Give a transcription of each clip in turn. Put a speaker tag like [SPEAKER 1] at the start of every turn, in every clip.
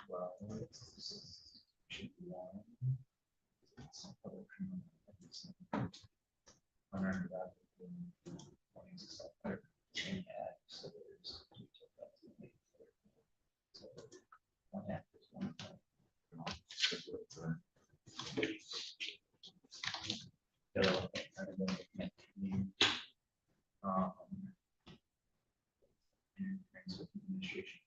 [SPEAKER 1] Well, should be one. Some other criminal under that chain act, so there's so one act is one. Administration.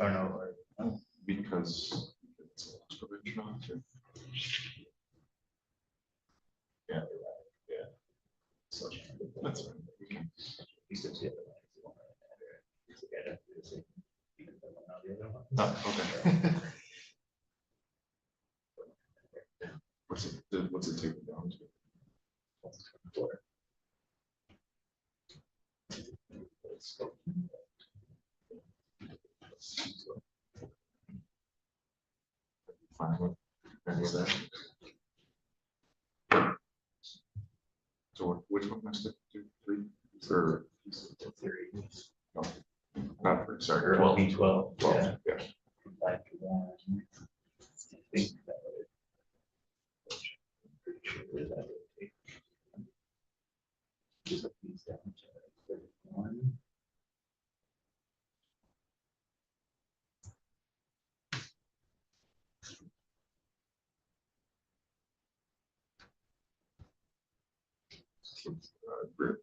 [SPEAKER 1] I don't know,
[SPEAKER 2] because it's a probation officer. Yeah, yeah. So that's right. We can.
[SPEAKER 1] he says the other one.
[SPEAKER 2] Oh, okay. What's it taken down to? Fine with any of that. So which one must it do? 3 or
[SPEAKER 1] 3?
[SPEAKER 2] no? Not 3, sorry.
[SPEAKER 1] Or
[SPEAKER 2] 12.
[SPEAKER 1] B12.
[SPEAKER 2] 12.
[SPEAKER 1] Yeah.
[SPEAKER 2] Yeah.
[SPEAKER 1] Like one. I think that would. I'm pretty sure that would take. Just put these down to 31.
[SPEAKER 2] Group.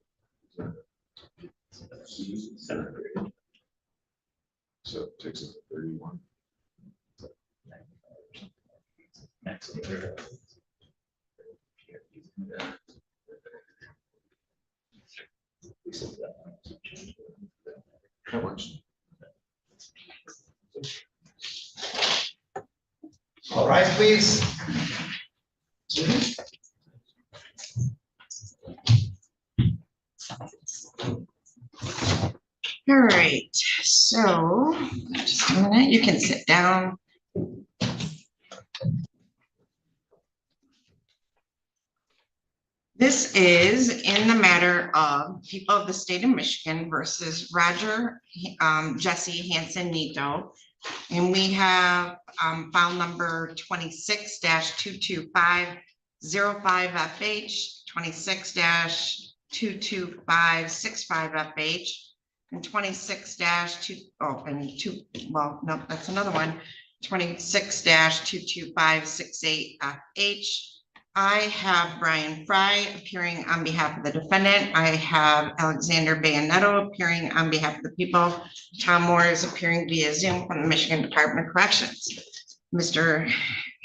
[SPEAKER 2] So it takes it to 31.
[SPEAKER 1] Next.
[SPEAKER 2] That works.
[SPEAKER 3] All right, please.
[SPEAKER 4] All right, so just a minute, you can sit down. This is in the matter of people of the state of Michigan versus Roger Jesse Hanson Nito. And we have file number 26-22505FH, 26-22565FH, and 26-2, oh, and 2, well, no, that's another one, 26-22568FH. I have Brian Fry appearing on behalf of the defendant. I have Alexander Bayonetto appearing on behalf of the people. Tom Moore is appearing via Zoom from the Michigan Department of Corrections. Mr.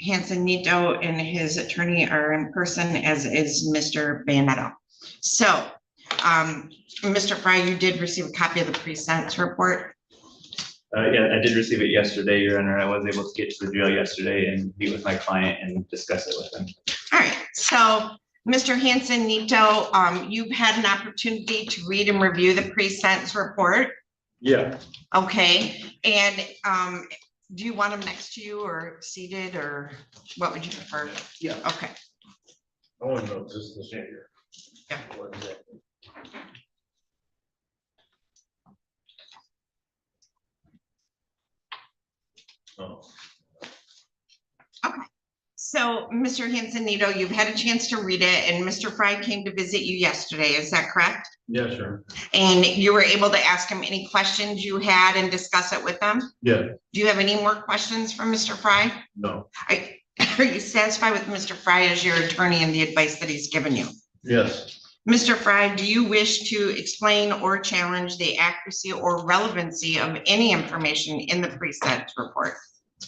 [SPEAKER 4] Hanson Nito and his attorney are in person, as is Mr. Bayonetto. So, Mr. Fry, you did receive a copy of the pre-sentence report.
[SPEAKER 1] Yeah, I did receive it yesterday, Your Honor. I was able to get to the jail yesterday and meet with my client and discuss it with him.
[SPEAKER 4] All right, so Mr. Hanson Nito, you've had an opportunity to read and review the pre-sentence report.
[SPEAKER 5] Yeah.
[SPEAKER 4] Okay, and do you want them next to you or seated, or what would you prefer?
[SPEAKER 5] Yeah.
[SPEAKER 4] Okay.
[SPEAKER 5] I want to know just the same here.
[SPEAKER 4] Yeah.
[SPEAKER 5] What is that? Oh.
[SPEAKER 4] So, Mr. Hanson Nito, you've had a chance to read it, and Mr. Fry came to visit you yesterday, is that correct?
[SPEAKER 5] Yeah, sure.
[SPEAKER 4] And you were able to ask him any questions you had and discuss it with them?
[SPEAKER 5] Yeah.
[SPEAKER 4] Do you have any more questions for Mr. Fry?
[SPEAKER 5] No.
[SPEAKER 4] Are you satisfied with Mr. Fry as your attorney and the advice that he's given you?
[SPEAKER 5] Yes.
[SPEAKER 4] Mr. Fry, do you wish to explain or challenge the accuracy or relevancy of any information in the pre-sentence report?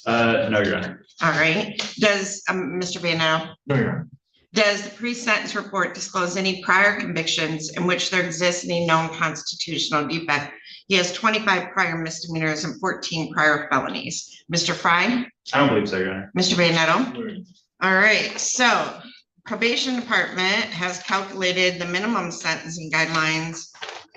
[SPEAKER 1] No, Your Honor.
[SPEAKER 4] All right. Does Mr. Bayonetto?
[SPEAKER 2] No, Your Honor.
[SPEAKER 4] Does the pre-sentence report disclose any prior convictions in which there exists any known constitutional defect? He has 25 prior misdemeanors and 14 prior felonies. Mr. Fry?
[SPEAKER 1] I don't believe so, Your Honor.
[SPEAKER 4] Mr. Bayonetto? All right, so Probation Department has calculated the minimum sentencing guidelines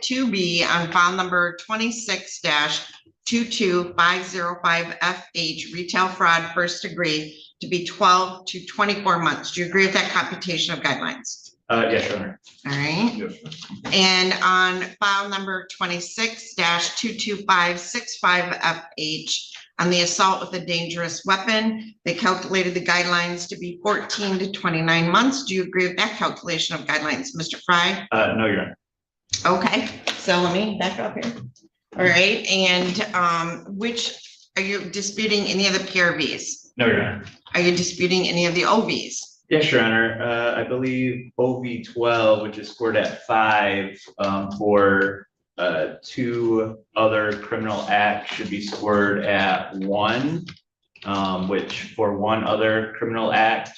[SPEAKER 4] to be on file number 26-22505FH retail fraud first degree to be 12 to 24 months. Do you agree with that computation of guidelines?
[SPEAKER 1] Yes, Your Honor.
[SPEAKER 4] All right.
[SPEAKER 2] Yes,
[SPEAKER 4] And on file number 26-22565FH on the assault with a dangerous weapon, they calculated the guidelines to be 14 to 29 months. Do you agree with that calculation of guidelines, Mr. Fry?
[SPEAKER 1] No, Your Honor.
[SPEAKER 4] Okay, so let me back up here. All right, and are you disputing any of the PRVs?
[SPEAKER 1] No, Your Honor.
[SPEAKER 4] Are you disputing any of the OVs?
[SPEAKER 1] Yes, Your Honor. I believe OV 12, which is scored at 5, for 2 other criminal acts should be scored at 1, which for 1 other criminal act,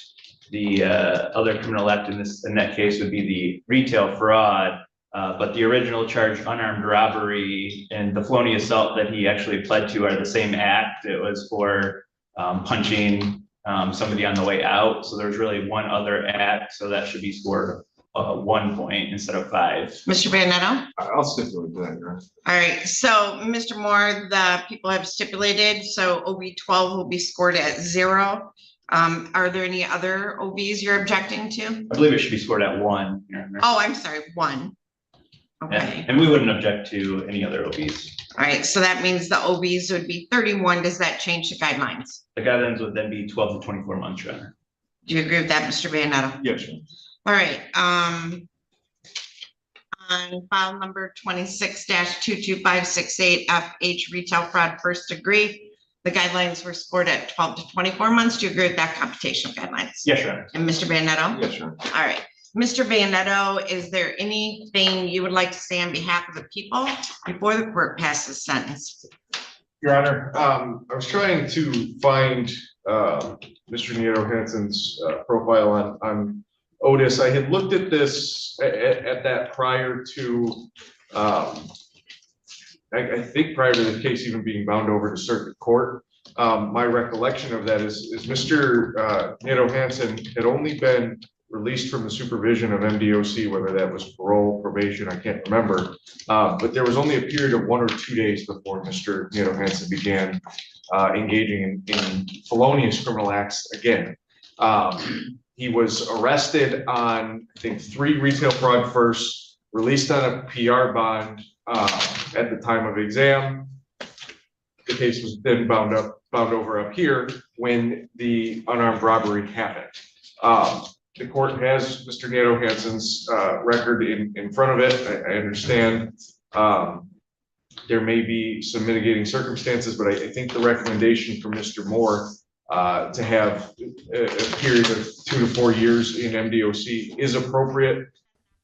[SPEAKER 1] the other criminal act in that case would be the retail fraud. But the original charge, unarmed robbery, and the felonious assault that he actually pled to are the same act. It was for punching somebody on the way out. So there's really 1 other act. So that should be scored 1 point instead of 5.
[SPEAKER 4] Mr. Bandetto?
[SPEAKER 2] I'll stipulate that, Your Honor.
[SPEAKER 4] All right, so Mr. Moore, the people have stipulated, so OV 12 will be scored at 0. Are there any other OVs you're objecting to?
[SPEAKER 1] I believe it should be scored at 1. Your Honor.
[SPEAKER 4] Oh, I'm sorry, 1. Okay,
[SPEAKER 1] And we wouldn't object to any other OVs.
[SPEAKER 4] all right, so that means the OVs would be 31. Does that change the guidelines?
[SPEAKER 1] The guidelines would then be 12 to 24 months, Your Honor.
[SPEAKER 4] Do you agree with that, Mr. Bandetto?
[SPEAKER 2] Yes, Your
[SPEAKER 4] All
[SPEAKER 2] Honor.
[SPEAKER 4] right, on file number 26-22568FH retail fraud first degree, the guidelines were scored at 12 to 24 months. Do you agree with that computation of guidelines?
[SPEAKER 1] Yes, Your Honor.
[SPEAKER 4] And Mr. Bandetto?
[SPEAKER 2] Yes, Your Honor.
[SPEAKER 4] All right, Mr. Bandetto, is there anything you would like to say on behalf of the people before the court passes sentence?
[SPEAKER 2] Your Honor, I was trying to find Mr. Nieto Hansen's profile on Otis. I had looked at this at that prior to, I think prior to the case even being bound over to circuit court. My recollection of that is Mr. Nieto Hansen had only been released from the supervision of MDOC, whether that was parole, probation, I can't remember. But there was only a period of 1 or 2 days before Mr. Nieto Hansen began engaging in felonious criminal acts again. He was arrested on, I think, 3 retail fraud firsts, released on a PR bond at the time of exam. The case was then bound over up here when the unarmed robbery happened. The court has Mr. Nieto Hansen's record in front of it. I understand there may be some mitigating circumstances, but I think the recommendation from Mr. Moore to have a period of 2 to 4 years in MDOC is appropriate.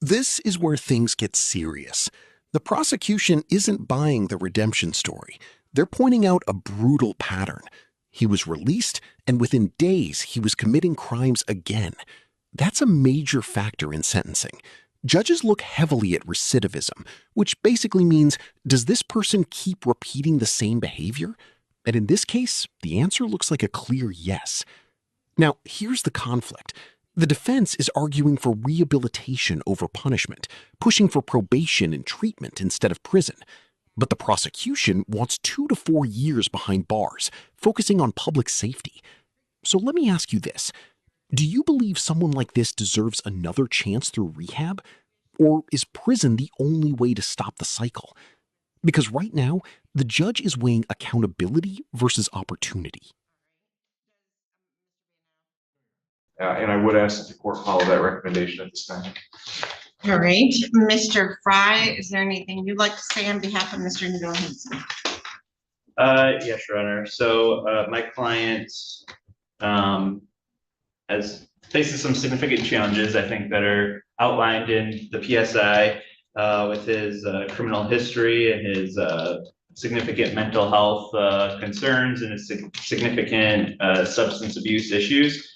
[SPEAKER 6] This is where things get serious. The prosecution isn't buying the redemption story. They're pointing out a brutal pattern. He was released, and within days, he was committing crimes again. That's a major factor in sentencing. Judges look heavily at recidivism, which basically means, does this person keep repeating the same behavior? And in this case, the answer looks like a clear yes. Now, here's the conflict. The defense is arguing for rehabilitation over punishment, pushing for probation and treatment instead of prison. But the prosecution wants 2 to 4 years behind bars, focusing on public safety. So let me ask you this. Do you believe someone like this deserves another chance through rehab? Or is prison the only way to stop the cycle? Because right now, the judge is weighing accountability versus opportunity.
[SPEAKER 2] And I would ask that the court follow that recommendation at this time.
[SPEAKER 4] All right, Mr. Fry, is there anything you'd like to say on behalf of Mr. Nieto Hansen?
[SPEAKER 1] Yes, Your Honor. So my client faces some significant challenges, I think, that are outlined in the PSI with his criminal history and his significant mental health concerns and his significant substance abuse issues.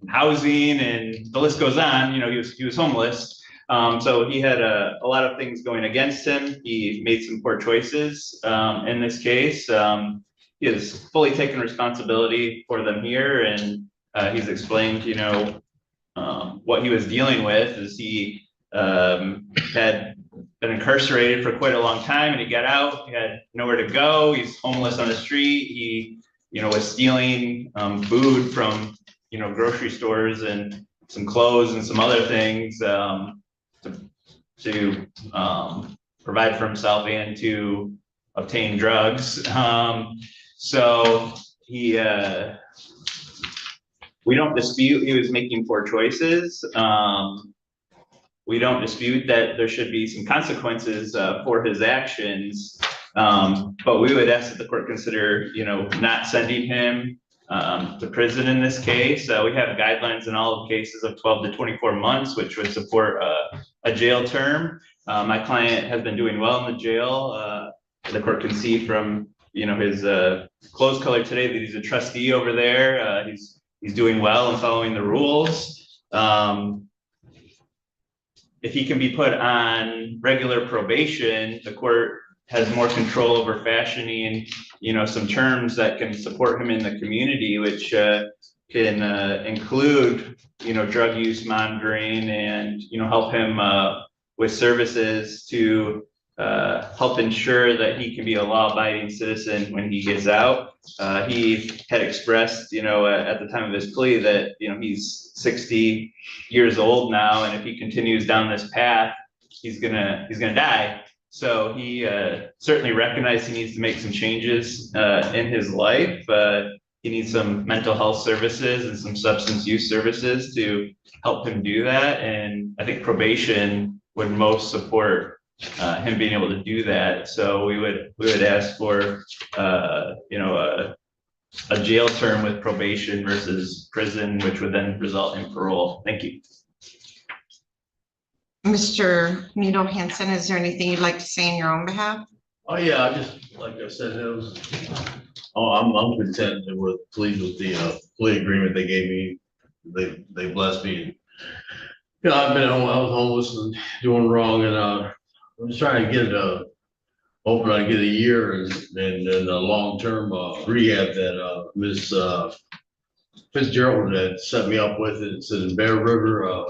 [SPEAKER 1] Housing, and the list goes on. You know, he was homeless. So he had a lot of things going against him. He made some poor choices in this case. He has fully taken responsibility for them here, and He's explained, what he was dealing with is he had been incarcerated for quite a long time, and he got out, he had nowhere to go, he's homeless on the street, he, was stealing food from, grocery stores and some clothes and some other things to provide for himself and to obtain drugs. So he, we don't dispute he was making poor choices. We don't dispute that there should be some consequences for his actions. But we would ask that the court consider, not sending him to prison in this case. We have guidelines in all of cases of 12 to 24 months, which would support a jail term. My client has been doing well in the jail. The court can see from, his clothes color today that he's a trustee over there. He's doing well and following the rules. If he can be put on regular probation, the court has more control over fashioning, some terms that can support him in the community, which can include, drug use monitoring and, help him with services to help ensure that he can be a law-abiding citizen when he gets out. He had expressed, at the time of his plea that, he's 60 years old now, and if he continues down this path, he's gonna die. So he certainly recognized he needs to make some changes in his life. He needs some mental health services and some substance use services to help him do that. And I think probation would most support him being able to do that. So we would ask for a jail term with probation versus prison, which would then result in parole. Thank you.
[SPEAKER 4] Mr. Nito Hansen, is there anything you'd like to say in your own behalf?
[SPEAKER 5] Oh, yeah, I just, like I said, I'm content with, pleased with the plea agreement they gave me. They blessed me. I was homeless and doing wrong, and I'm just trying to get hoping I get a year and a long-term rehab that Ms. Fitzgerald had set me up with. It's in Bear River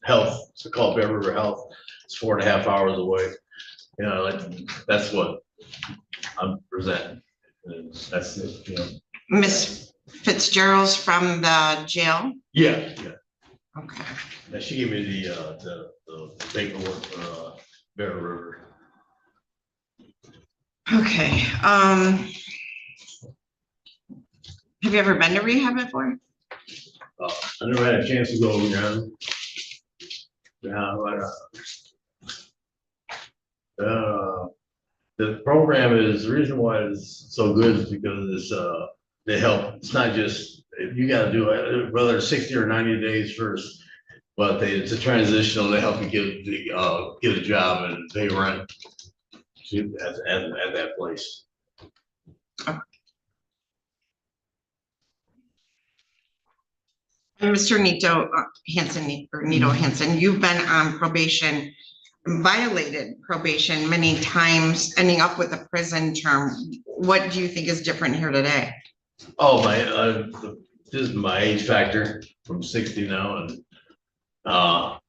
[SPEAKER 5] Health. It's called Bear River Health. It's 4.5 hours away. That's what I'm presenting. And that's it.
[SPEAKER 4] Miss Fitzgerald's from the jail?
[SPEAKER 5] Yeah.
[SPEAKER 4] Okay.
[SPEAKER 5] Now she gave me the paperwork for Bear River.
[SPEAKER 4] Okay. Have you ever been to rehab before?
[SPEAKER 5] I never had a chance to go around. The program is, the reason why it's so good is because it's they help. It's not just, you got to do it, whether it's 60 or 90 days first, but it's a transitional. They help you get a job and pay rent at that place.
[SPEAKER 4] Mr. Nito Hansen, you've been on probation, violated probation many times, ending up with a prison term. What do you think is different here today?
[SPEAKER 5] Oh, this is my age factor from 60 now, and I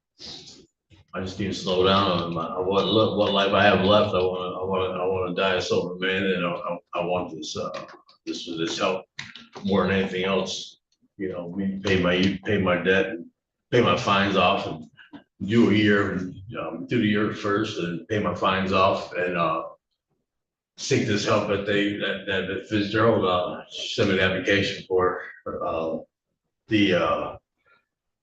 [SPEAKER 5] just need to slow down on what life I have left. I want to die a sober man, and I want this help more than anything else. Pay my debt, and pay my fines off, and do a year, do the year first, and pay my fines off, and seek this help that Fitzgerald sent me the application for. It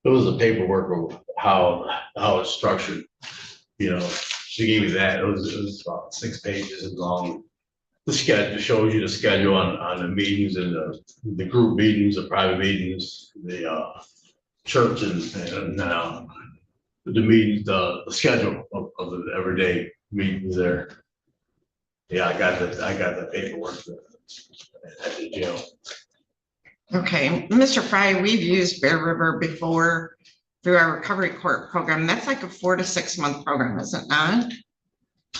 [SPEAKER 5] was the paperwork of how it's structured. She gave me that. It was about 6 pages long. The schedule shows you the schedule on the meetings and the group meetings, the private meetings, the church, and the meetings, the schedule of the everyday meetings there. Yeah, I got the paperwork at the jail.
[SPEAKER 4] Okay, Mr. Fry, we've used Bear River before through our recovery court program. That's like a 4 to 6 month program, is it not?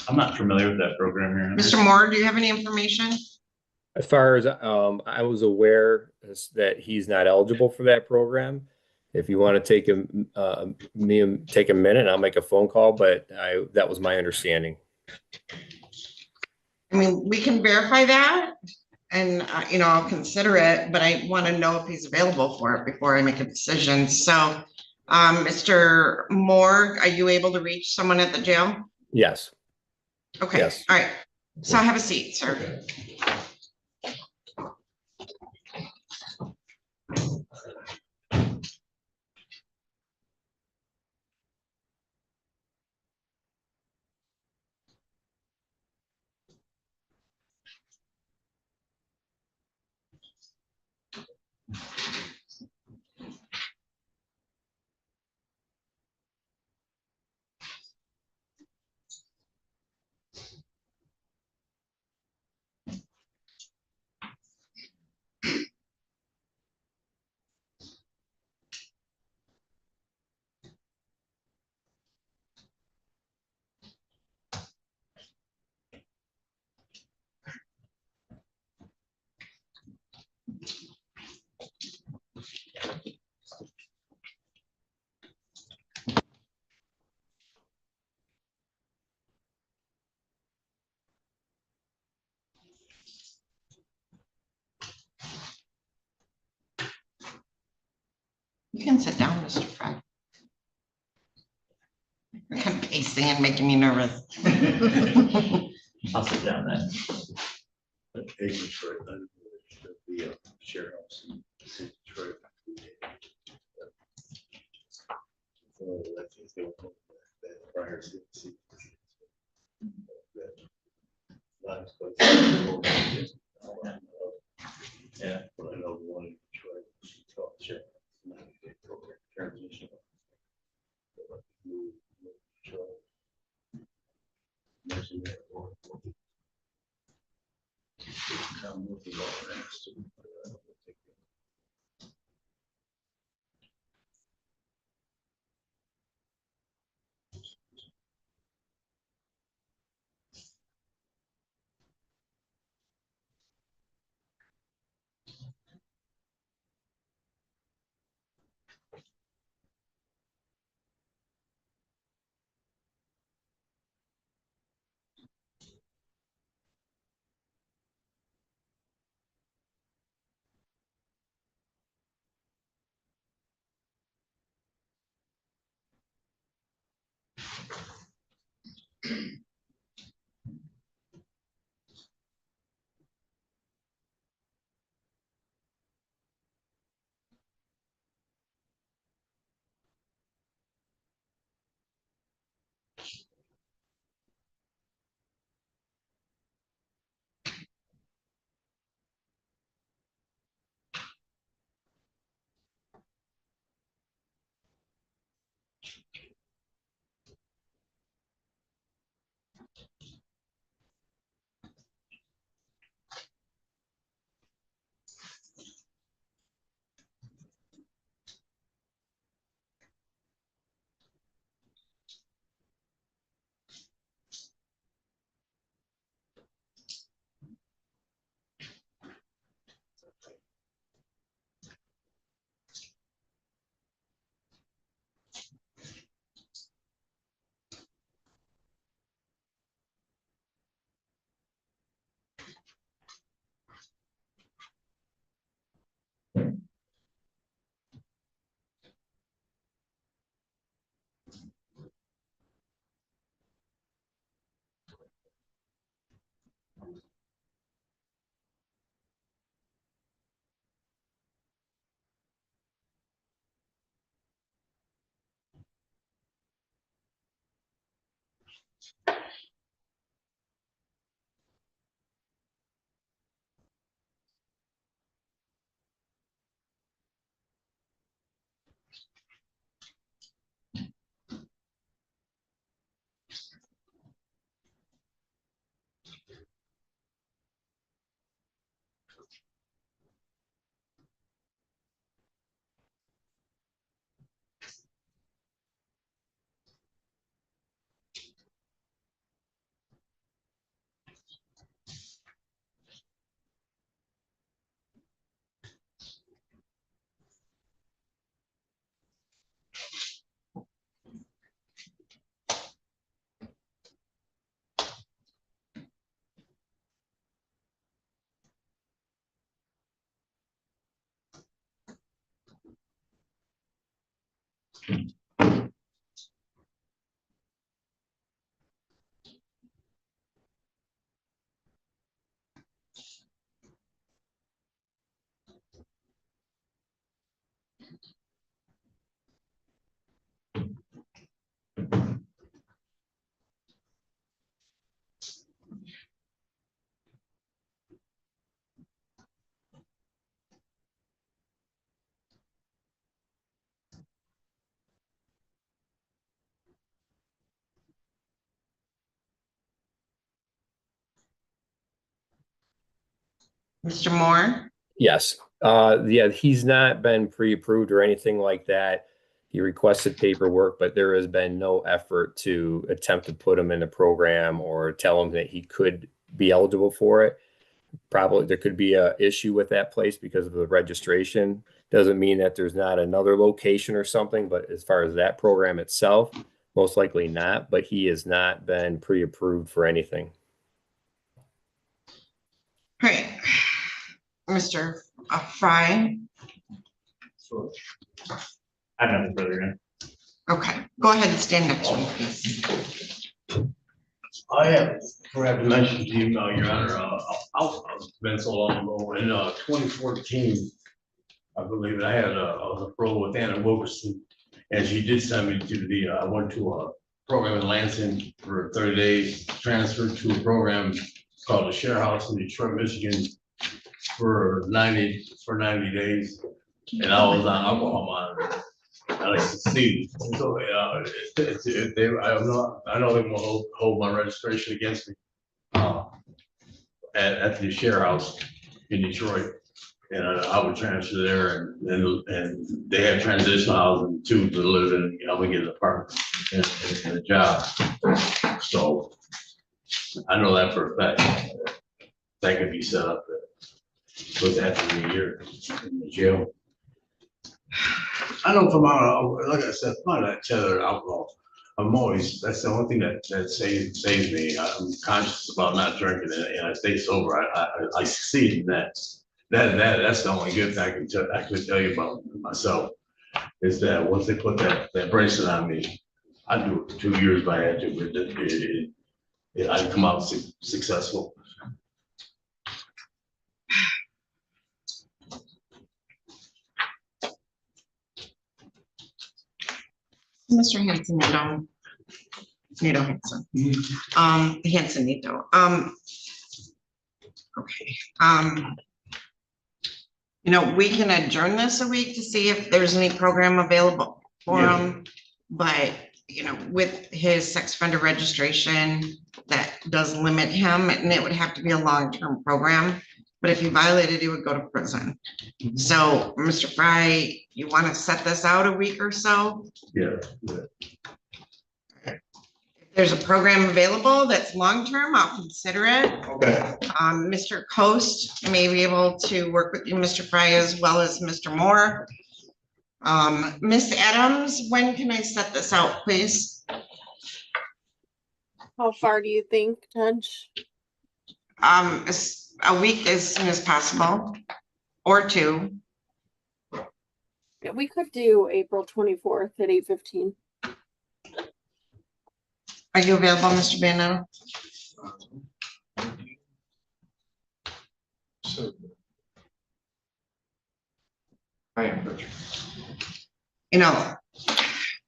[SPEAKER 1] I'm not familiar with that program here.
[SPEAKER 4] Mr. Moore, do you have any information?
[SPEAKER 7] As far as I was aware that he's not eligible for that program. If you want to take a minute, I'll make a phone call, but that was my understanding.
[SPEAKER 4] I mean, we can verify that and, I'll consider it, but I want to know if he's available for it before I make a decision. So, Mr. Moore, are you able to reach someone at the jail?
[SPEAKER 7] Yes.
[SPEAKER 4] Okay,
[SPEAKER 7] Yes.
[SPEAKER 4] all right. So have a seat, sir. You can sit down, Mr. Fry. You're kind of pacing and making me nervous.
[SPEAKER 1] I'll sit down then.
[SPEAKER 5] Detroit, the sheriff's in Detroit. Prior to.
[SPEAKER 1] Yeah.
[SPEAKER 5] But I know one in Detroit, she taught sheriff. Transition.
[SPEAKER 4] Mr. Moore?
[SPEAKER 7] Yes, yeah, he's not been pre-approved or anything like that. He requested paperwork, but there has been no effort to attempt to put him in the program or tell him that he could be eligible for it. Probably there could be a issue with that place because of the registration. Doesn't mean that there's not another location or something, but as far as that program itself, most likely not, but he has not been pre-approved for anything.
[SPEAKER 4] Great. Mr. Fry?
[SPEAKER 1] So, I have nothing further in.
[SPEAKER 4] Okay, go ahead and stand next to me, please.
[SPEAKER 5] I have, forgot to mention to you, Your Honor, it's been so long ago, in 2014, I believe I was a pro with Anna Wilkerson, and she did send me to I went to a program in Lansing for 30 days, transferred to a program called the Share House in Detroit, Michigan, for 90 days, and I was on alcohol monitor. And I succeeded. So, I know they will hold my registration against me at the Share House in Detroit. And I would transfer there, and they have transitional housing too to live in. I would get an apartment and a job. So I know that for a fact. That could be set up. Was after a year in the jail. I don't come out, like I said, I'm not tethered alcohol. That's the only thing that saves me. I'm conscious about not drinking and I stay sober. I succeed in that. That's the only good thing I can tell you about myself, is that once they put that bracelet on me, I do it for 2 years by had to, I come out successful.
[SPEAKER 4] Mr. Hanson, Nato Hanson. Hanson, Nato. Okay. We can adjourn this a week to see if there's any program available for him. But, with his sex offender registration, that does limit him, and it would have to be a long-term program. But if he violated, he would go to prison. So, Mr. Fry, you want to set this out a week or so?
[SPEAKER 5] Yeah.
[SPEAKER 4] If there's a program available that's long-term, I'll consider it.
[SPEAKER 5] Okay.
[SPEAKER 4] Mr. Coast may be able to work with you, Mr. Fry, as well as Mr. Moore. Ms. Adams, when can I set this out, please?
[SPEAKER 8] How far do you think, Judge?
[SPEAKER 4] A week as soon as possible, or 2.
[SPEAKER 8] Yeah, we could do April 24th at 8:15.
[SPEAKER 4] Are you available, Mr. Banner?
[SPEAKER 2] So I am, Richard.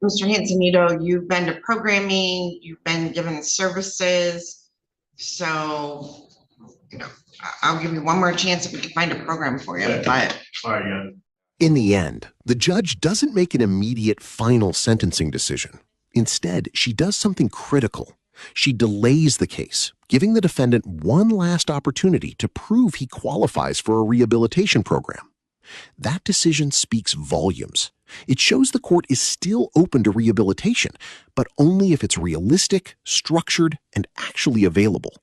[SPEAKER 4] Mr. Hanson, you've been to programming, you've been given services. So, I'll give you one more chance if we can find a program for you, but.
[SPEAKER 5] All right, yeah.
[SPEAKER 6] In the end, the judge doesn't make an immediate final sentencing decision. Instead, she does something critical. She delays the case, giving the defendant one last opportunity to prove he qualifies for a rehabilitation program. That decision speaks volumes. It shows the court is still open to rehabilitation, but only if it's realistic, structured, and actually available.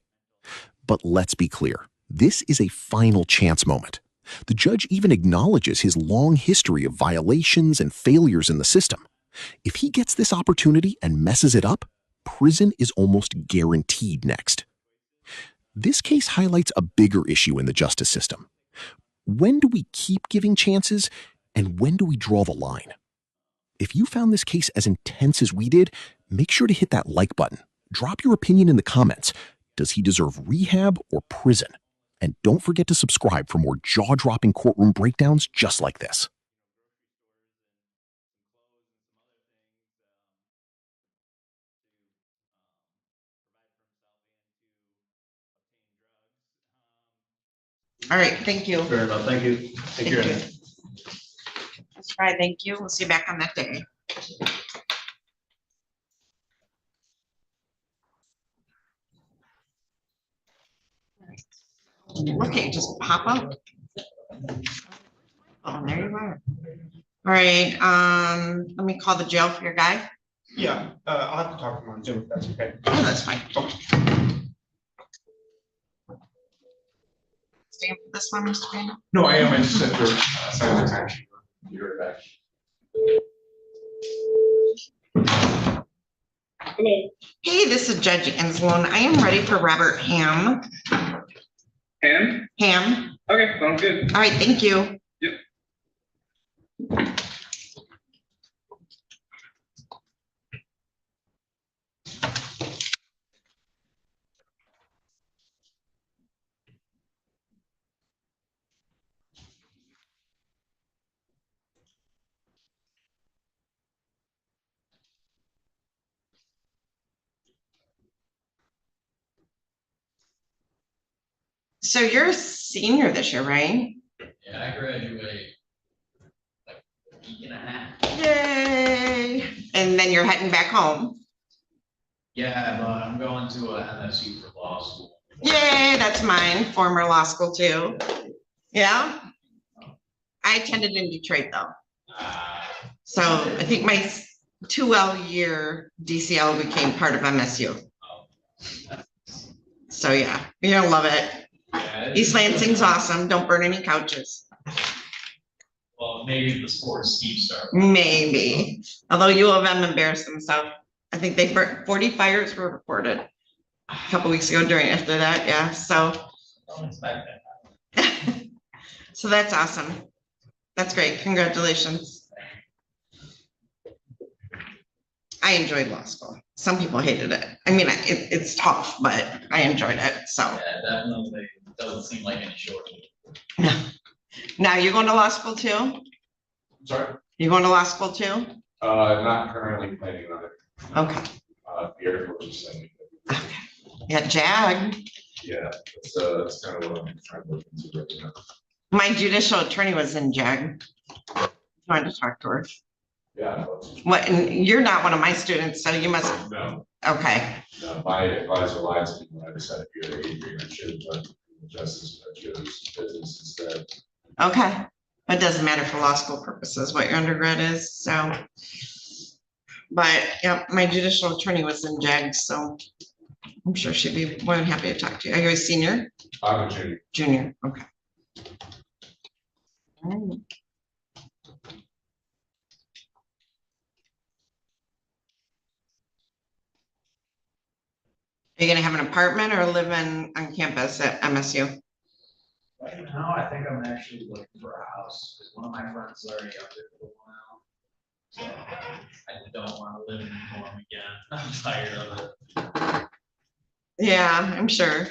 [SPEAKER 6] But let's be clear, this is a final chance moment. The judge even acknowledges his long history of violations and failures in the system. If he gets this opportunity and messes it up, prison is almost guaranteed next. This case highlights a bigger issue in the justice system. When do we keep giving chances, and when do we draw the line? If you found this case as intense as we did, make sure to hit that like button. Drop your opinion in the comments. Does he deserve rehab or prison? And don't forget to subscribe for more jaw-dropping courtroom breakdowns just like this.
[SPEAKER 4] All right, thank you.
[SPEAKER 1] Fair enough, thank you. Take care.
[SPEAKER 4] Thank you. That's right, thank you. We'll see you back on that day. Okay, just pop up. Oh, there you are. All right, let me call the jail for your guy.
[SPEAKER 3] Yeah, I'll have to talk to him on Zoom if that's okay.
[SPEAKER 4] Oh, that's fine. Staying for this one, Mr. Brandon?
[SPEAKER 3] No, I am, I just sent her, sign the time sheet. Be right back.
[SPEAKER 4] Hey, this is Judge Anslone. I am ready for Robert Ham.
[SPEAKER 9] Ham?
[SPEAKER 4] Ham.
[SPEAKER 9] Okay, sounds good.
[SPEAKER 4] All right, thank you.
[SPEAKER 9] Yep.
[SPEAKER 4] So you're a senior this year, right?
[SPEAKER 10] Yeah, I graduate like a week and a half.
[SPEAKER 4] Yay. And then you're heading back home.
[SPEAKER 10] Yeah, but I'm going to a MSU for law school.
[SPEAKER 4] Yay, that's mine, former law school too. Yeah. I attended in Detroit though. So I think my 2L year DCL became part of MSU. So yeah, you're gonna love it.
[SPEAKER 10] Yeah,
[SPEAKER 4] East Lansing's awesome. Don't burn any couches.
[SPEAKER 10] well, maybe the sports team start.
[SPEAKER 4] Maybe. Although U of M embarrassed themselves. I think they burnt 40 fires were reported a couple weeks ago after that. Yeah. So,
[SPEAKER 10] Don't expect that.
[SPEAKER 4] so that's awesome. That's great. Congratulations. I enjoyed law school. Some people hated it. I mean, it's tough, but I enjoyed it. So
[SPEAKER 10] Yeah, definitely doesn't seem like any shortage.
[SPEAKER 4] now you're going to law school too?
[SPEAKER 2] Sorry,
[SPEAKER 4] You going to law school too?
[SPEAKER 2] not currently planning on it.
[SPEAKER 4] Okay.
[SPEAKER 2] The Air Force is sending.
[SPEAKER 4] Yeah, JAG.
[SPEAKER 2] Yeah, that's kind of what I'm trying to look into right now.
[SPEAKER 4] My judicial attorney was in JAG. Trying to talk to her.
[SPEAKER 2] Yeah.
[SPEAKER 4] What, and you're not one of my students, so you must,
[SPEAKER 2] No,
[SPEAKER 4] okay.
[SPEAKER 2] no, my advisor lied to me when I decided to get an agreement, but justice, I chose business instead.
[SPEAKER 4] Okay, it doesn't matter for law school purposes what your undergrad is, so. But, yeah, my judicial attorney was in JAG, so I'm sure she'd be more than happy to talk to you. Are you a senior?
[SPEAKER 2] I'm a junior.
[SPEAKER 4] Junior, okay. All right. Are you gonna have an apartment or live on campus at MSU?
[SPEAKER 10] Right now, I think I'm actually looking for a house, because one of my friends is already up there for a while. So I don't want to live in a dorm again. I'm tired of it.
[SPEAKER 4] Yeah, I'm sure.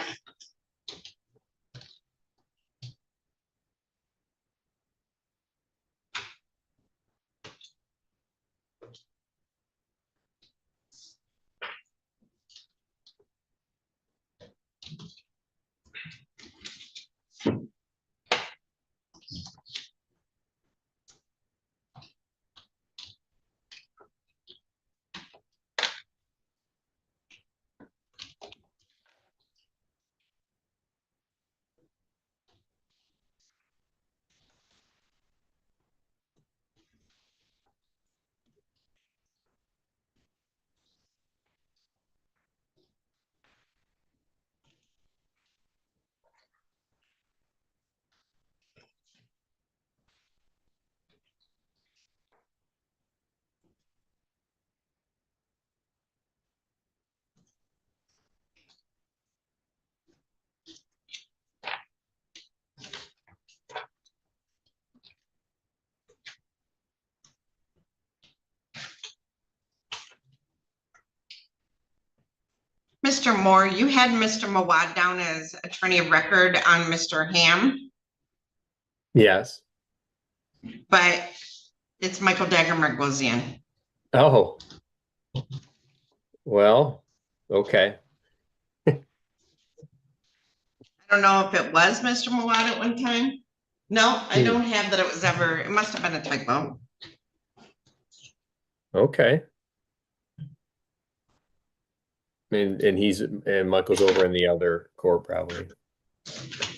[SPEAKER 4] Mr. Moore, you had Mr. Mawad down as attorney of record on Mr. Ham,
[SPEAKER 7] Yes.
[SPEAKER 4] but it's Michael Dagger Margosian.
[SPEAKER 7] Oh. Well, okay.
[SPEAKER 4] I don't know if it was Mr. Mawad at one time. No, I don't have that it was ever, it must have been a typo.
[SPEAKER 7] Okay. And Michael's over in the other court probably.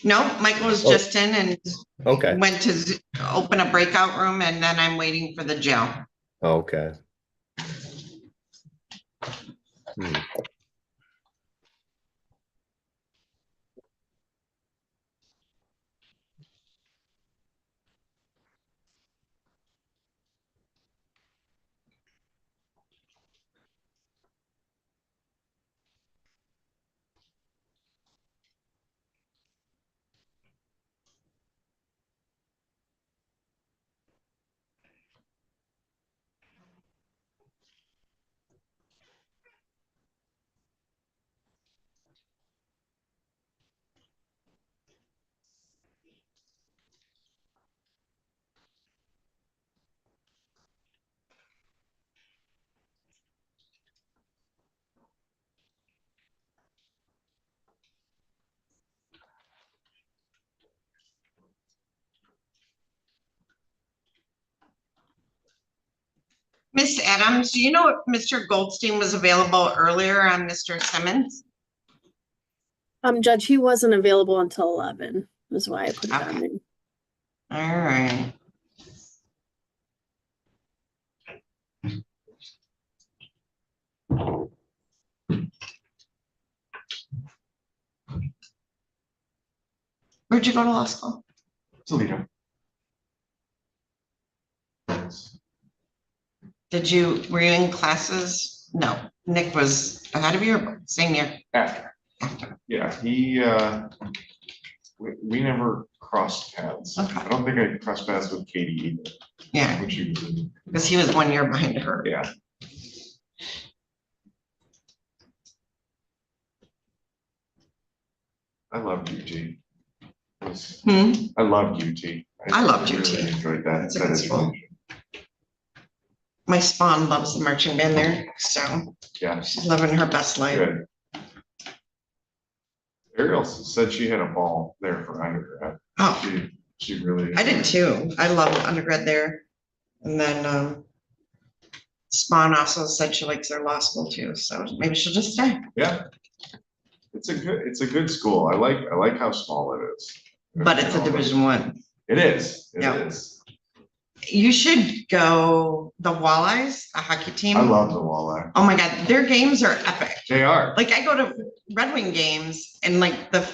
[SPEAKER 4] No, Michael was
[SPEAKER 7] Oh.
[SPEAKER 4] just in and
[SPEAKER 7] Okay.
[SPEAKER 4] went to open a breakout room, and then I'm waiting for the jail.
[SPEAKER 7] Okay. Hmm.
[SPEAKER 4] Miss Adams, do you know if Mr. Goldstein was available earlier on Mr. Simmons?
[SPEAKER 8] Judge, he wasn't available until 11, is why I put it on there.
[SPEAKER 4] All right. Where'd you go to law school?
[SPEAKER 2] Toledo.
[SPEAKER 4] Were you in classes? No, Nick was ahead of you or same year?
[SPEAKER 2] After. Yeah, we never crossed paths.
[SPEAKER 4] Okay.
[SPEAKER 2] I don't think I crossed paths with Katie either.
[SPEAKER 4] Yeah,
[SPEAKER 2] When she was in,
[SPEAKER 4] because he was 1 year behind her.
[SPEAKER 2] yeah. I loved UT. I loved UT.
[SPEAKER 4] I loved
[SPEAKER 2] really
[SPEAKER 4] UT.
[SPEAKER 2] Enjoyed that.
[SPEAKER 4] It's a good school. My spawn loves the marching band there, so
[SPEAKER 2] Yeah,
[SPEAKER 4] she's living her best life.
[SPEAKER 2] good. Ariel said she had a ball there for undergrad.
[SPEAKER 4] Oh,
[SPEAKER 2] She really.
[SPEAKER 4] I did too. I love undergrad there. And then Spawn also said she likes their law school too, so maybe she'll just stay.
[SPEAKER 2] Yeah. It's a good school. I like how small it is.
[SPEAKER 4] But it's a Division I.
[SPEAKER 2] It is. It
[SPEAKER 4] Yeah.
[SPEAKER 2] is.
[SPEAKER 4] You should go the Walleyes, the hockey team.
[SPEAKER 2] I love the walleye.
[SPEAKER 4] Oh my God, their games are epic.
[SPEAKER 2] They are.
[SPEAKER 4] Like I go to Red Wing games and like the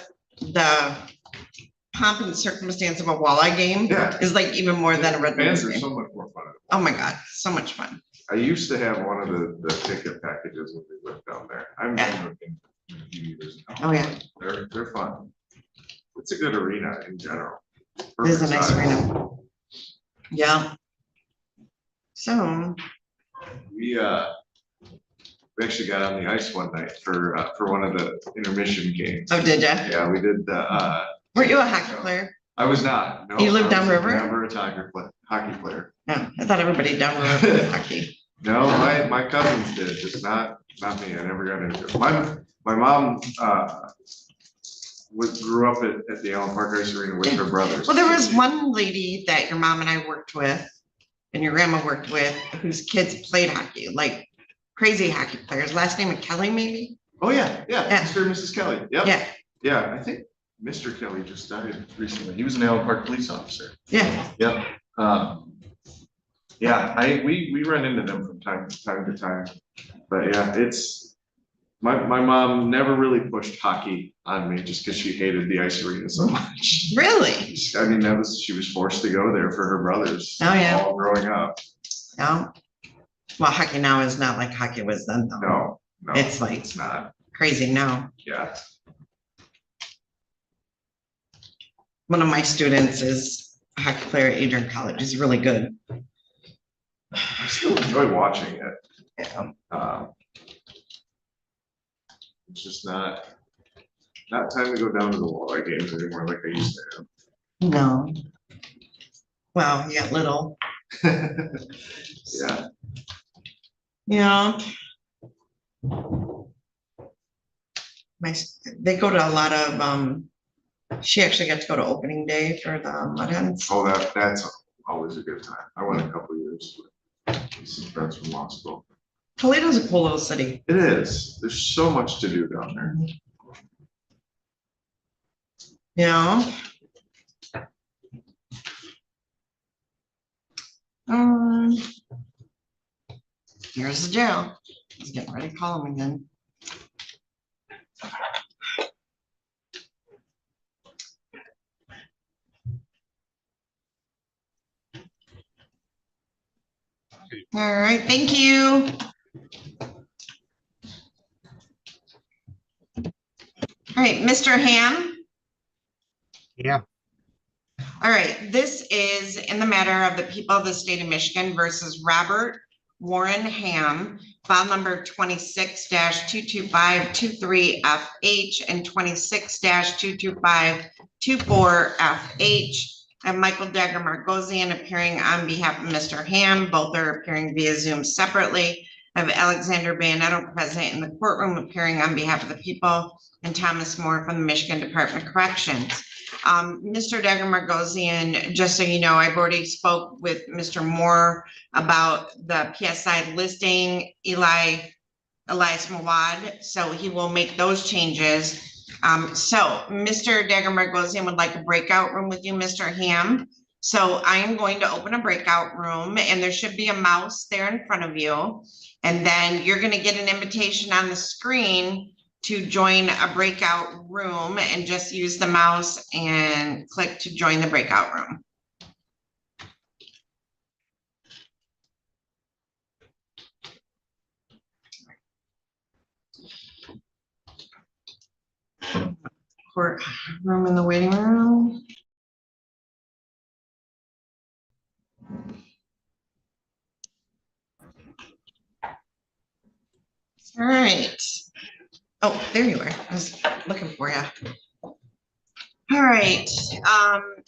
[SPEAKER 4] pomp and circumstance of a walleye game
[SPEAKER 2] Yeah.
[SPEAKER 4] is like even more than a Red Wing
[SPEAKER 2] Fans are
[SPEAKER 4] game.
[SPEAKER 2] so much more fun.
[SPEAKER 4] Oh my God, so much fun.
[SPEAKER 2] I used to have one of the ticket packages when we lived down there. I'm
[SPEAKER 4] Yeah.
[SPEAKER 2] looking a few years now.
[SPEAKER 4] Oh yeah,
[SPEAKER 2] They're fun. It's a good arena in general.
[SPEAKER 4] it is a
[SPEAKER 2] Perfect
[SPEAKER 4] nice
[SPEAKER 2] size.
[SPEAKER 4] arena. Yeah. So,
[SPEAKER 2] We actually got on the ice one night for one of the intermission games.
[SPEAKER 4] oh, did ya?
[SPEAKER 2] Yeah, we did,
[SPEAKER 4] Were you a hockey player?
[SPEAKER 2] I was not. No,
[SPEAKER 4] You lived
[SPEAKER 2] I was
[SPEAKER 4] downriver?
[SPEAKER 2] Never a hockey player.
[SPEAKER 4] No, I thought everybody down there played hockey.
[SPEAKER 2] No, my cousins did, just not me. I never got into it. My mom, grew up at the Allen Park Ice Arena with her brothers.
[SPEAKER 4] Well, there was one lady that your mom and I worked with and your grandma worked with whose kids played hockey, like crazy hockey players. Last name of Kelly, maybe?
[SPEAKER 2] Oh, yeah,
[SPEAKER 4] Yeah.
[SPEAKER 2] Mr. and Mrs. Kelly. Yep.
[SPEAKER 4] Yeah,
[SPEAKER 2] Yeah, I think Mr. Kelly just died recently. He was an Allen Park police officer.
[SPEAKER 4] yeah.
[SPEAKER 2] Yep. Yeah, we run into them from time to time. But yeah, my mom never really pushed hockey on me just because she hated the ice arena so much.
[SPEAKER 4] Really?
[SPEAKER 2] I mean, she was forced to go there for her brothers.
[SPEAKER 4] Oh, yeah.
[SPEAKER 2] All growing up.
[SPEAKER 4] No. Well, hockey now is not like hockey was then, though.
[SPEAKER 2] No,
[SPEAKER 4] It's like
[SPEAKER 2] it's not.
[SPEAKER 4] crazy now.
[SPEAKER 2] Yeah.
[SPEAKER 4] One of my students is a hockey player at Adrian College. He's really good.
[SPEAKER 2] I still enjoy watching it.
[SPEAKER 4] Yeah.
[SPEAKER 2] It's just not time to go down to the walleye games anymore like I used to
[SPEAKER 4] No. Well, yeah, little.
[SPEAKER 2] have. Yeah,
[SPEAKER 4] Yeah. They go to a lot of, she actually got to go to opening day for the mud hens.
[SPEAKER 2] oh, that's always a good time. I went a couple years with some friends from law school.
[SPEAKER 4] Toledo's a cool little city.
[SPEAKER 2] It is, there's so much to do down there.
[SPEAKER 4] Yeah. Here's the jail. He's getting ready to call him again. All right, thank you. All right, Mr. Ham.
[SPEAKER 11] Yeah.
[SPEAKER 4] All right, this is in the matter of the people of the state of Michigan versus Robert Warren Ham, file number 26-22523FH and 26-22524FH. And Michael Dagger Margosian appearing on behalf of Mr. Ham. Both are appearing via Zoom separately. I have Alexander Bayanetto present in the courtroom appearing on behalf of the people, and Thomas Moore from the Michigan Department of Corrections. Mr. Dagger Margosian, just so you know, I've already spoke with Mr. Moore about the PSI listing Elias Mawad, so he will make those changes. So Mr. Dagger Margosian would like a breakout room with you, Mr. Ham. So I am going to open a breakout room, and there should be a mouse there in front of you. And then you're going to get an invitation on the screen to join a breakout room, and just use the mouse and click to join the breakout room. Court room in the waiting room. All right. Oh, there you are. I was looking for you. All right.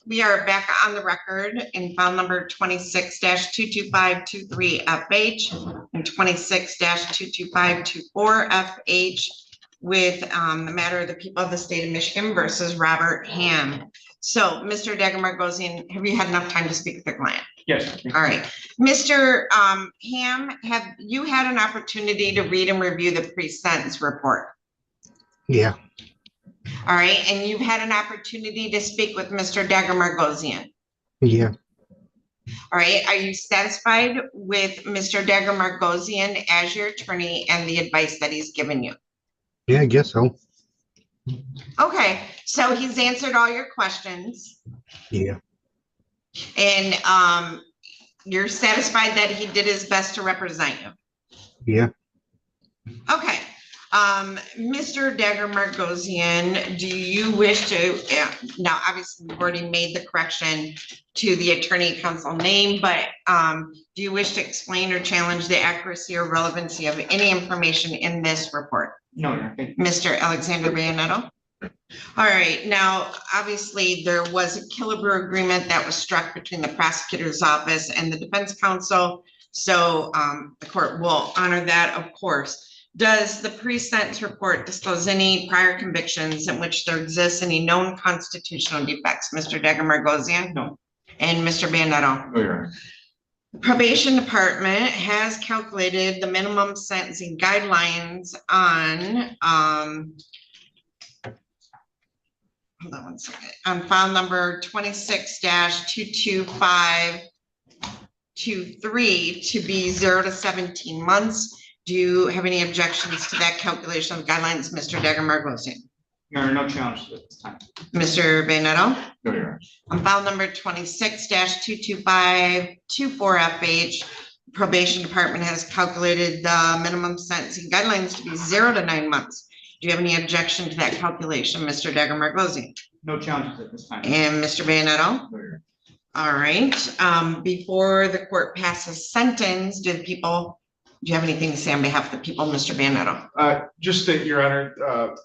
[SPEAKER 4] We are back on the record in file number 26-22523FH and 26-22524FH with the matter of the people of the state of Michigan versus Robert Ham. So, Mr. Dagger Margosian, have you had enough time to speak with the client?
[SPEAKER 10] Yes.
[SPEAKER 4] All right. Mr. Ham, have you had an opportunity to read and review the pre-sentence report?
[SPEAKER 11] Yeah.
[SPEAKER 4] All right, and you've had an opportunity to speak with Mr. Dagger Margosian?
[SPEAKER 11] Yeah.
[SPEAKER 4] All right, are you satisfied with Mr. Dagger Margosian as your attorney and the advice that he's given you?
[SPEAKER 11] Yeah, I guess so.
[SPEAKER 4] Okay, so he's answered all your questions.
[SPEAKER 11] Yeah.
[SPEAKER 4] And you're satisfied that he did his best to represent you?
[SPEAKER 11] Yeah.
[SPEAKER 4] Okay. Mr. Dagger Margosian, do you wish to, now obviously we've already made the correction to the attorney counsel name, but do you wish to explain or challenge the accuracy or relevancy of any information in this report?
[SPEAKER 10] No, Your Honor.
[SPEAKER 4] Mr. Alexander Bayanetto? All right, now, obviously, there was a Killebrew agreement that was struck between the prosecutor's office and the defense counsel. So the court will honor that, of course. Does the pre-sentence report disclose any prior convictions in which there exists any known constitutional defects? Mr. Dagger Margosian?
[SPEAKER 10] No.
[SPEAKER 4] And Mr. Bayanetto?
[SPEAKER 2] Oh, Your Honor.
[SPEAKER 4] Probation Department has calculated the minimum sentencing guidelines on, hold on one second, on file number 26-22523 to be 0 to 17 months. Do you have any objections to that calculation of guidelines, Mr. Dagger Margosian?
[SPEAKER 10] Your Honor, no challenge at this time.
[SPEAKER 4] Mr. Bayanetto?
[SPEAKER 2] No, Your Honor.
[SPEAKER 4] On file number 26-22524FH, Probation Department has calculated the minimum sentencing guidelines to be 0 to 9 months. Do you have any objection to that calculation, Mr. Dagger Margosian?
[SPEAKER 10] No challenges at this time.
[SPEAKER 4] And Mr. Bayanetto?
[SPEAKER 2] No, Your
[SPEAKER 4] All right, before the court passes sentence, do the people you have anything to say on behalf of the people, Mr. Banetto?
[SPEAKER 2] Just that, Your Honor,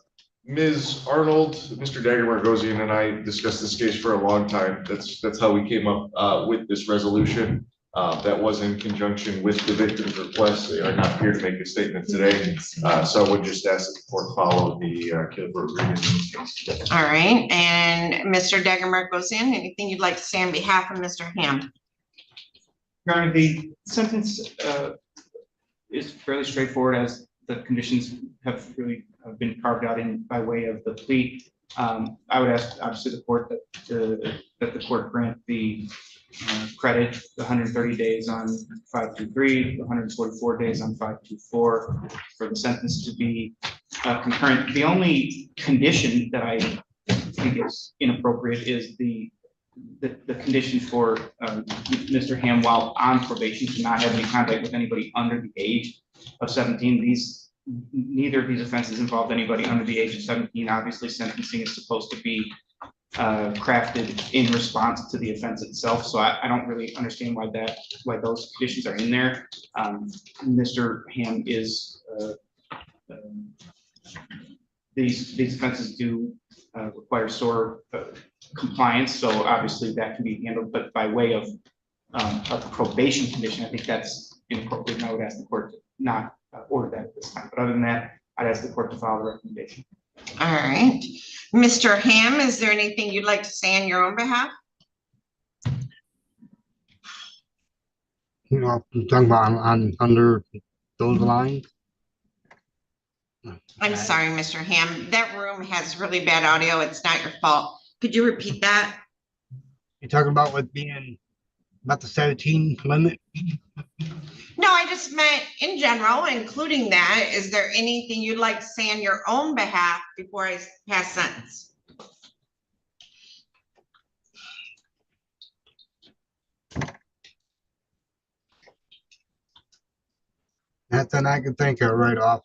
[SPEAKER 2] Ms. Arnold, Mr. Dagger Margosian and I discussed this case for a long time. That's how we came up with this resolution. That was in conjunction with the victim's request. They are not here to make a statement today. So I would just ask that the court follow the Kilbrook agreement.
[SPEAKER 4] All right, and Mr. Dagger Margosian, anything you'd like to say on behalf of Mr. Ham?
[SPEAKER 12] Your Honor, the sentence is fairly straightforward, as the conditions have really been carved out in by way of the plea. I would ask, obviously, the court that the court grant the credit, the 130 days on 523, the 144 days on 524, for the sentence to be concurrent. The only condition that I think is inappropriate is the condition for Mr. Ham, while on probation, to not have any contact with anybody under the age of 17. Neither of these offenses involved anybody under the age of 17. Obviously, sentencing is supposed to be crafted in response to the offense itself. So I don't really understand why those conditions are in there. Mr. Ham is these offenses do require SOAR compliance, so obviously that can be handled, but by way of a probation condition, I think that's inappropriate, and I would ask the court to not order that at this time. But other than that, I'd ask the court to follow the recommendation.
[SPEAKER 4] All right, Mr. Ham, is there anything you'd like to say on your own behalf?
[SPEAKER 11] You know, I'm talking about on under those lines.
[SPEAKER 4] I'm sorry, Mr. Ham, that room has really bad audio. It's not your fault. Could you repeat that?
[SPEAKER 11] You're talking about with being about the 17 limit.
[SPEAKER 4] No, I just meant in general, including that. Is there anything you'd like to say on your own behalf before I pass sentence?
[SPEAKER 11] Nothing I can think of right off.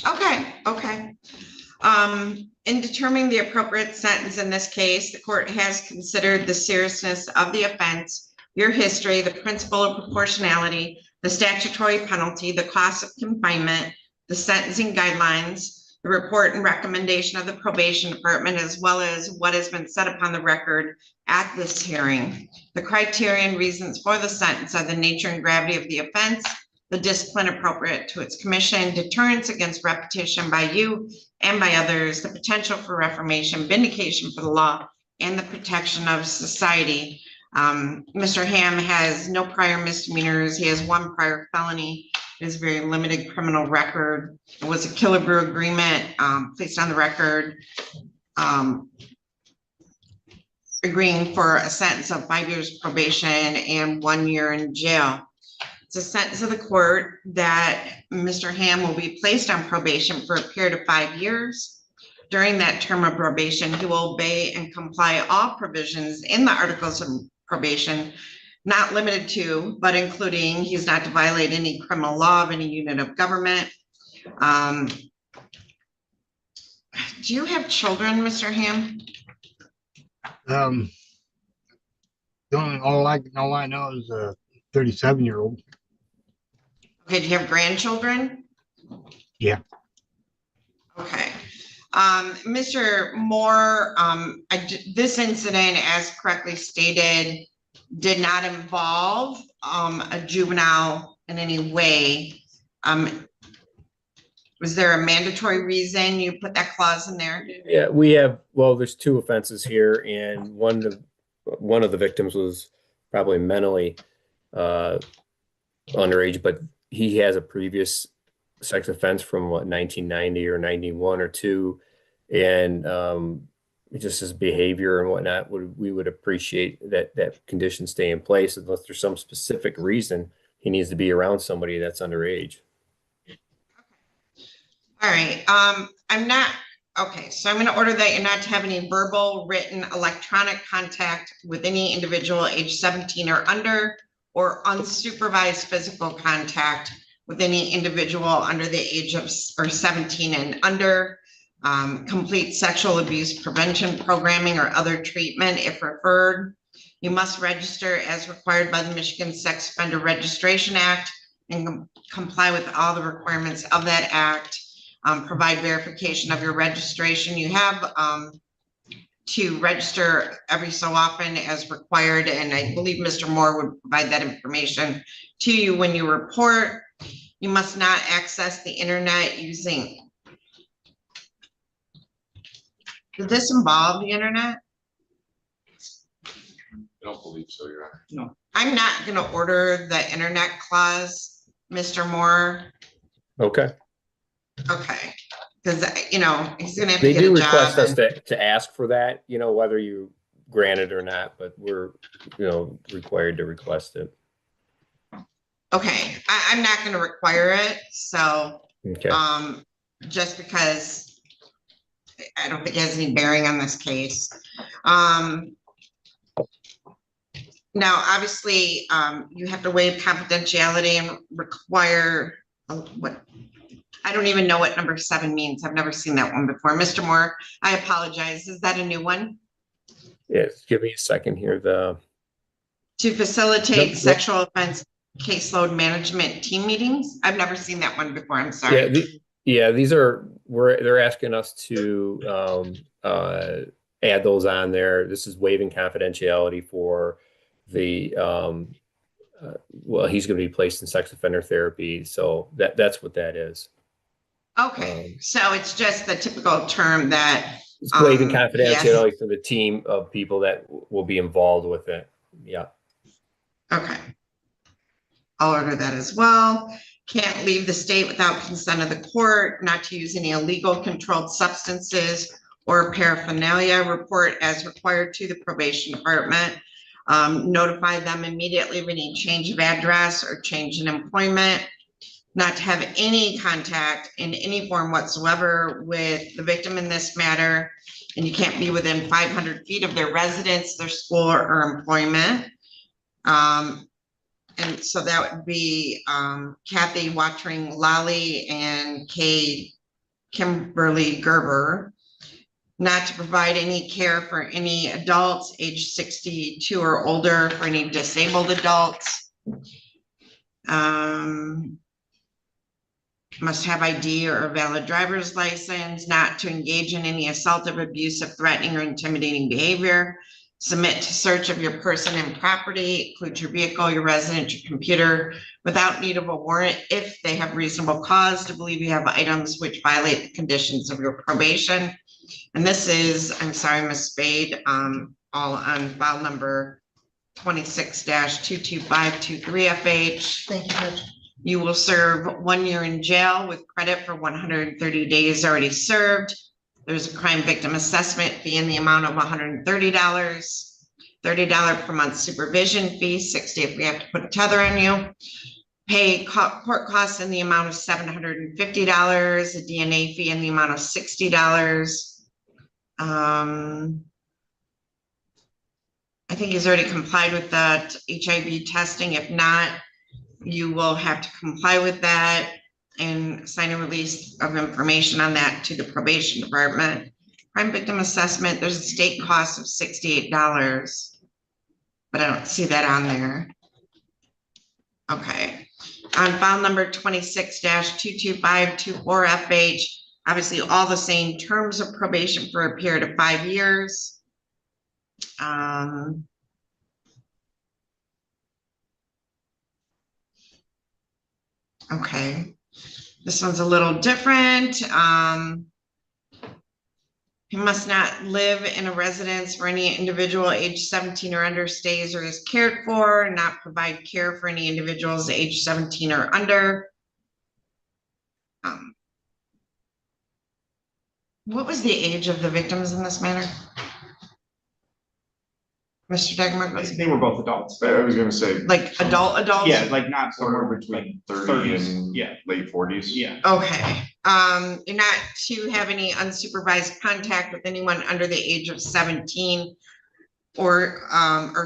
[SPEAKER 4] Okay. In determining the appropriate sentence in this case, the court has considered the seriousness of the offense, your history, the principle of proportionality, the statutory penalty, the cost of confinement, the sentencing guidelines, the report and recommendation of the probation department, as well as what has been said upon the record at this hearing. The criteria and reasons for the sentence are the nature and gravity of the offense, the discipline appropriate to its commission, deterrence against repetition by you and by others, the potential for reformation, vindication for the law, and the protection of society. Mr. Ham has no prior misdemeanors. He has one prior felony. His very limited criminal record. It was a Killebrew agreement placed on the record, agreeing for a sentence of 5 years probation and 1 year in jail. It's a sentence of the court that Mr. Ham will be placed on probation for a period of 5 years. During that term of probation, he will obey and comply all provisions in the articles of probation, not limited to, but including, he's not to violate any criminal law of any unit of government. Do you have children, Mr. Ham?
[SPEAKER 11] All I know is a 37-year-old.
[SPEAKER 4] Okay, do you have grandchildren?
[SPEAKER 11] Yeah.
[SPEAKER 4] Okay. Mr. Moore, this incident, as correctly stated, did not involve a juvenile in any way. Was there a mandatory reason you put that clause in there?
[SPEAKER 7] Yeah, we have, well, there's two offenses here, and one of the victims was probably mentally underage, but he has a previous sex offense from what, 1990 or 91 or 2, and just his behavior and whatnot, we would appreciate that condition stay in place unless there's some specific reason he needs to be around somebody that's underage.
[SPEAKER 4] All right, so I'm going to order that you're not to have any verbal, written, electronic contact with any individual age 17 or under, or unsupervised physical contact with any individual under the age of or 17 and under. Complete sexual abuse prevention programming or other treatment if referred. You must register as required by the Michigan Sex Offender Registration Act and comply with all the requirements of that act. Provide verification of your registration. You have to register every so often as required, and I believe Mr. Moore would provide that information to you when you report. You must not access the internet using. Did this involve the internet?
[SPEAKER 2] I don't believe so, Your Honor.
[SPEAKER 4] I'm not gonna order the internet clause, Mr. Moore.
[SPEAKER 7] Okay.
[SPEAKER 4] Okay, because, you know, he's gonna have to
[SPEAKER 7] They
[SPEAKER 4] get
[SPEAKER 7] do
[SPEAKER 4] a
[SPEAKER 7] request
[SPEAKER 4] job.
[SPEAKER 7] us to ask for that, you know, whether you grant it or not, but we're, you know, required to request it.
[SPEAKER 4] Okay, I'm not gonna require it, so,
[SPEAKER 7] Okay.
[SPEAKER 4] just because I don't think it has any bearing on this case. Now, obviously, you have to waive confidentiality and require, what, I don't even know what number 7 means. I've never seen that one before. Mr. Moore, I apologize. Is that a new one?
[SPEAKER 7] Yes, give me a second here.
[SPEAKER 4] To facilitate
[SPEAKER 7] Nope.
[SPEAKER 4] sexual offense caseload management team meetings? I've never seen that one before. I'm sorry.
[SPEAKER 7] Yeah, they're asking us to add those on there. This is waiving confidentiality for the well, he's going to be placed in sex offender therapy, so that's what that is.
[SPEAKER 4] Okay, so it's just the typical term that
[SPEAKER 7] It's waiving confidentiality
[SPEAKER 4] yes.
[SPEAKER 7] for the team of people that will be involved with it. Yeah.
[SPEAKER 4] Okay. I'll order that as well. Can't leave the state without consent of the court, not to use any illegal controlled substances or paraphernalia. Report as required to the probation department. Notify them immediately of any change of address or change in employment. Not to have any contact in any form whatsoever with the victim in this matter. And you can't be within 500 feet of their residence, their school, or employment. And so that would be Kathy Watering Lally and Kimberly Gerber. Not to provide any care for any adults age 62 or older, for any disabled adults. Must have ID or a valid driver's license. Not to engage in any assaultive, abusive, threatening, or intimidating behavior. Submit to search of your person and property, include your vehicle, your residence, your computer, without need of a warrant if they have reasonable cause to believe you have items which violate the conditions of your probation. And this is, I'm sorry, Ms. Spade, all on file number 26-22523 FH.
[SPEAKER 13] Thank you, Judge.
[SPEAKER 4] You will serve 1 year in jail with credit for 130 days already served. There's a crime victim assessment fee in the amount of $130, $30 per month supervision fee, $60 if we have to put a tether on you. Pay court costs in the amount of $750, a DNA fee in the amount of $60. I think he's already complied with that HIV testing. If not, you will have to comply with that and sign a release of information on that to the probation department. Crime victim assessment, there's a state cost of $68, but I don't see that on there. Okay. On file number 26-22524 FH, obviously all the same terms of probation for a period of 5 years. Okay, this one's a little different. He must not live in a residence where any individual age 17 or under stays or is cared for, not provide care for any individuals age 17 or under. What was the age of the victims in this matter? Mr. Dagmar?
[SPEAKER 12] They were both adults.
[SPEAKER 2] I was gonna say.
[SPEAKER 4] Like adults?
[SPEAKER 12] Yeah, like not
[SPEAKER 2] Somewhere
[SPEAKER 12] like
[SPEAKER 2] between 30
[SPEAKER 12] 30s,
[SPEAKER 2] and
[SPEAKER 12] yeah.
[SPEAKER 2] late 40s.
[SPEAKER 12] Yeah.
[SPEAKER 4] Okay, you're not to have any unsupervised contact with anyone under the age of 17 or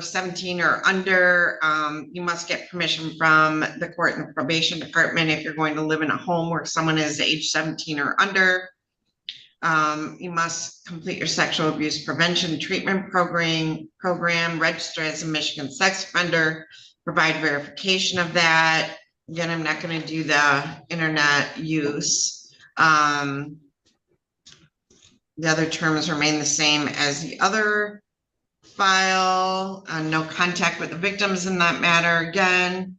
[SPEAKER 4] 17 or under. You must get permission from the court and the probation department if you're going to live in a home where someone is age 17 or under. You must complete your sexual abuse prevention treatment program, register as a Michigan sex offender, provide verification of that, again, I'm not gonna do the internet use. The other terms remain the same as the other file, no contact with the victims in that matter, again.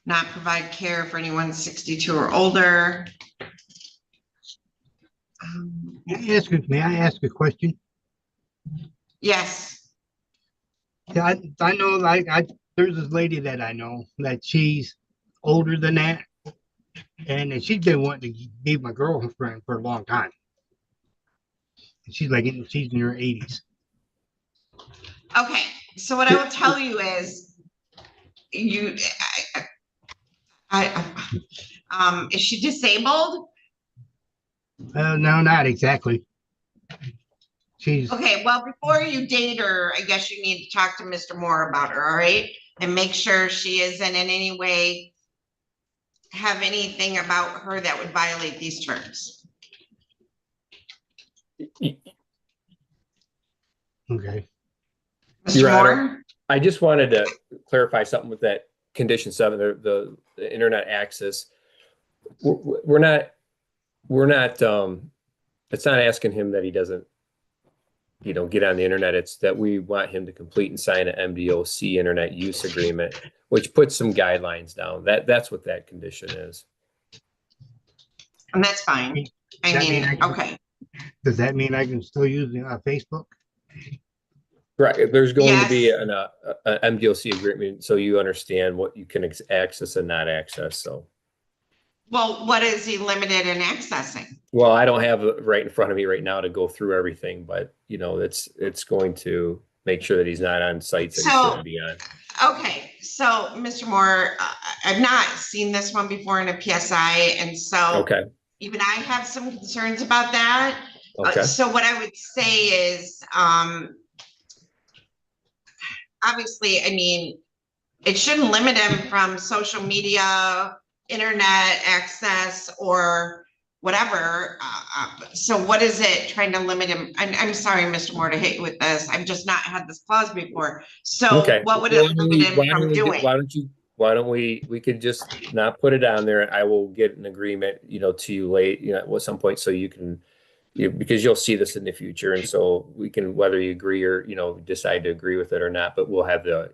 [SPEAKER 4] Not provide care for anyone 62 or older.
[SPEAKER 11] May I ask a question?
[SPEAKER 4] Yes,
[SPEAKER 11] Yeah, I know, like, there's this lady that I know that she's older than that. And she's been wanting to be my girlfriend for a long time. And she's in her 80s.
[SPEAKER 4] okay, so what I will tell you is, is she disabled?
[SPEAKER 11] No, not exactly. She's
[SPEAKER 4] Okay, well, before you date her, I guess you need to talk to Mr. Moore about her, all right? And make sure she isn't in any way have anything about her that would violate these terms.
[SPEAKER 11] okay.
[SPEAKER 4] Mr.
[SPEAKER 7] Your Honor,
[SPEAKER 4] Moore?
[SPEAKER 7] I just wanted to clarify something with that condition 7, the internet access. We're not, it's not asking him that he doesn't, get on the internet. It's that we want him to complete and sign an MDOC internet use agreement, which puts some guidelines down. That's what that condition is.
[SPEAKER 4] And that's fine. Okay.
[SPEAKER 11] Does that mean I can still use Facebook?
[SPEAKER 7] Right. There's going to be
[SPEAKER 4] Yes.
[SPEAKER 7] an MDOC agreement, so you understand what you can access and not access. So,
[SPEAKER 4] Well, what is he limited in accessing?
[SPEAKER 7] well, I don't have it right in front of me right now to go through everything, but it's going to make sure that he's not on sites that he shouldn't be on.
[SPEAKER 4] Okay, so Mr. Moore, I've not seen this one before in a PSI, and so
[SPEAKER 7] Okay.
[SPEAKER 4] even I have some concerns about that.
[SPEAKER 7] Okay.
[SPEAKER 4] So what I would say is, obviously, I mean, it shouldn't limit him from social media, internet access, or whatever. So what is it trying to limit him? I'm sorry, Mr. Moore, to hit you with this. I've just not had this clause before. So
[SPEAKER 7] Okay.
[SPEAKER 4] what would it limit him from doing?
[SPEAKER 7] Why don't we could just not put it on there, and I will get an agreement, to you late, at some point, so you can, because you'll see this in the future, and so we can, whether you agree or, decide to agree with it or not, but we'll have the,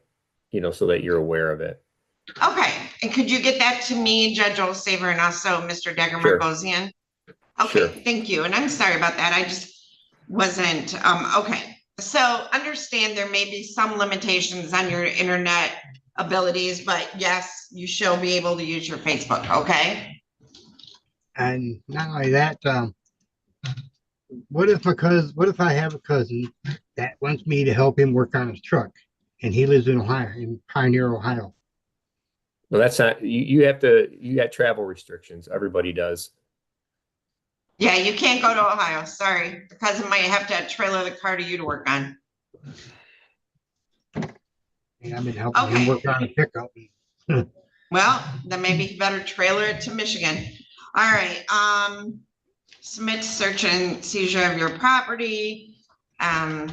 [SPEAKER 7] so that you're aware of it.
[SPEAKER 4] Okay, and could you get that to me, Judge Olsaver, and also Mr. Degger
[SPEAKER 7] Sure.
[SPEAKER 4] Margosian? Okay,
[SPEAKER 7] Sure.
[SPEAKER 4] thank you, and I'm sorry about that, I just wasn't, okay. So understand there may be some limitations on your internet abilities, but yes, you shall be able to use your Facebook, okay?
[SPEAKER 11] And not only that, what if I have a cousin that wants me to help him work on his truck, and he lives in Ohio, in Pioneer, Ohio?
[SPEAKER 7] Well, that's not, you got travel restrictions. Everybody does.
[SPEAKER 4] Yeah, you can't go to Ohio, sorry. The cousin might have to trailer the car to you to work on.
[SPEAKER 11] And I've been helping him work on a pickup.
[SPEAKER 4] Well, then maybe you better trailer it to Michigan. All right, submit search and seizure of your property. I'm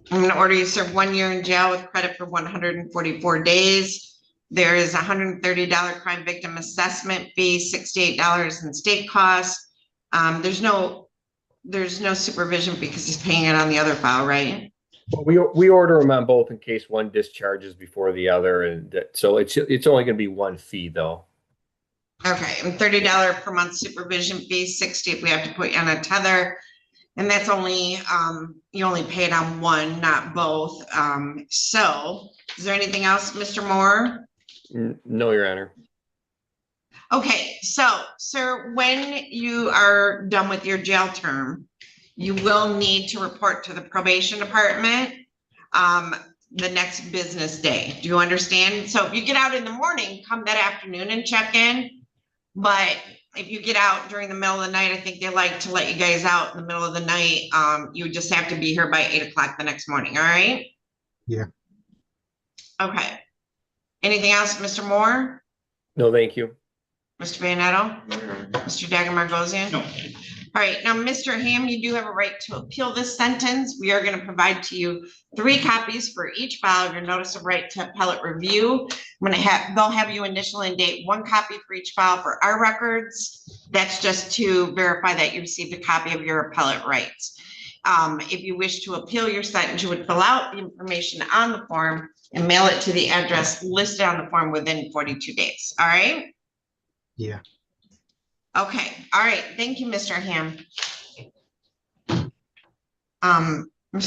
[SPEAKER 4] gonna order you serve 1 year in jail with credit for 144 days. There is $130 crime victim assessment fee, $68 in state costs. There's no supervision because he's paying it on the other file, right?
[SPEAKER 7] Well, we order them on both in case one discharges before the other, and so it's only going to be one fee though.
[SPEAKER 4] Okay, and $30 per month supervision fee, 60 if we have to put you on a tether. And that's only, you only pay it on one, not both. So is there anything else, Mr. Moore?
[SPEAKER 7] No, Your Honor.
[SPEAKER 4] Okay, so sir, when you are done with your jail term, you will need to report to the probation department the next business day. Do you understand? So if you get out in the morning, come that afternoon and check in. But if you get out during the middle of the night, I think they like to let you guys out in the middle of the night. You just have to be here by 8 o'clock the next morning, all right?
[SPEAKER 11] Yeah.
[SPEAKER 4] Okay. Anything else, Mr. Moore?
[SPEAKER 7] No, thank you.
[SPEAKER 4] Mr. Bayonetto? Mr. Dagger Margosian?
[SPEAKER 12] No.
[SPEAKER 4] All right, now, Mr. Ham, you do have a right to appeal this sentence. We are going to provide to you 3 copies for each file of your notice of right to appellate review. They'll have you initial and date 1 copy for each file for our records. That's just to verify that you received a copy of your appellate rights. If you wish to appeal your sentence, you would fill out the information on the form and mail it to the address listed on the form within 42 days. All right?
[SPEAKER 11] Yeah.
[SPEAKER 4] Okay, all right. Thank you, Mr. Ham. Mr.